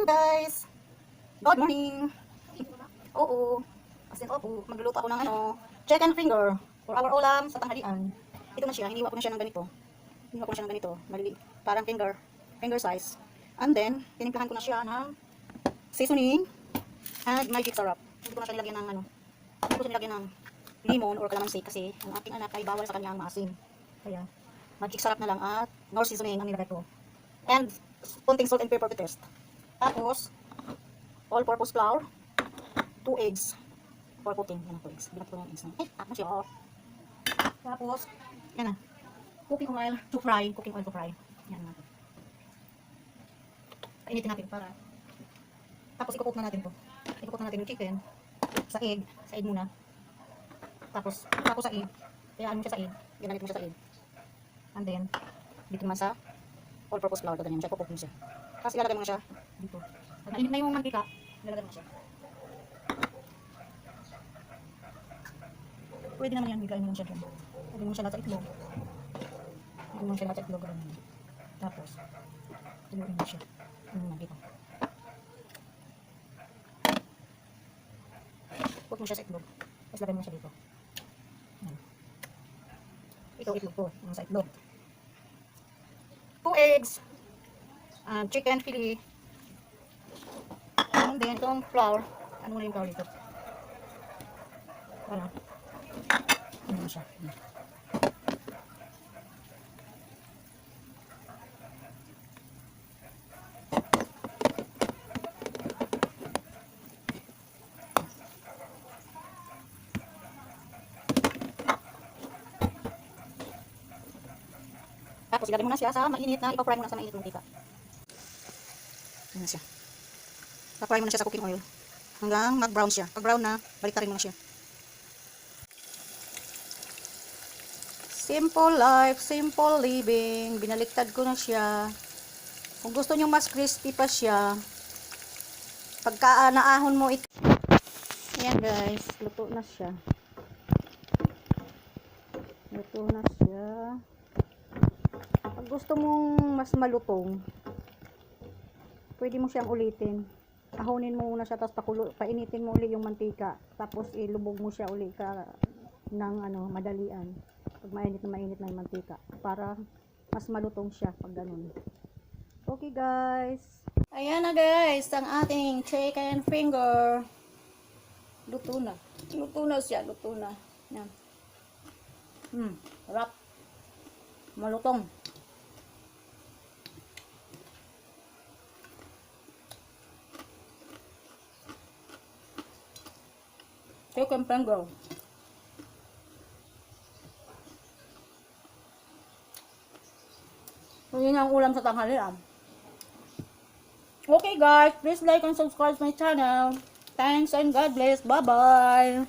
Hello guys! Good morning! Oo, as in opo, magluluto ako ng chicken finger for our ulam sa tanghalian. Ito na siya, hiniwa ko na siya ng ganito. Hiniwa ko na siya ng ganito, maliliit, parang finger size. And then, tinimplahan ko na siya ng seasoning and magic syrup. Hindi ko na siya nilagyan ng hindi ko siya nilagyan ng lemon or calamansi kasi ang aking anak ay bawal sa kanya ang maasim. Kaya, magic syrup na lang at nor seasoning ang nilagay ko. And, konting salt and pepper to taste. Tapos, all-purpose flour, 2 eggs for cooking. Yan ang 2 eggs. Binat ko na yung eggs na. Tapos siya. Tapos, yan na. Cooking oil to fry. Cooking oil to fry. Yan natin. Painitin natin para. Tapos, i-cook na natin to. I-cook na natin yung chicken sa egg. Sa egg muna. Tapos sa egg. Kayaan mo siya sa egg. Ginamit mo siya sa egg. And then, dito naman sa all-purpose flour. Gaganyan mo siya. Cook mo siya. Tapos, ilalagay mo na siya dito. Pag nainit na yung mantika, ilalagay mo siya. Pwede naman yan, biglayin mo siya dyan. Pwede mo siya lahat sa itlog. Pwede mo siya lahat sa itlog. Tapos, tinuin mo siya. Dito. Put mo siya sa itlog. Tapos lagay mo siya dito. Ito, itlog ko. Sa itlog. 2 eggs. Chicken fillet. And then, itong flour. Ano muna yung flour dito? Para. Ano mo siya? Tapos, ilagay mo na siya sa mainit na, ipa-fry mo na sa mainit ng mantika. Yan na siya. Ipa-fry mo na siya sa cooking oil. Hanggang mag-brown siya. Pag brown na, baliktarin mo na siya. Simple life, simple living. Binaliktad ko na siya. Kung gusto nyo mas crispy pa siya, pagka naahon mo ito. Ayan guys, luto na siya. Luto na siya. Pag gusto mong mas malutong, pwede mo siyang ulitin. Ahonin mo muna siya, tapos painitin mo uli yung mantika. Tapos ilubog mo siya uli ng madalian. Pag mainit na yung mantika. Para mas malutong siya pag ganun. Okay guys. Ayan na guys, ang ating chicken finger. Luto na. Luto na siya, luto na. Yan. Sarap. Malutong. Chicken finger. Yun ang ulam sa tanghalian. Okay guys, please like and subscribe my channel. Thanks and God bless. Bye bye.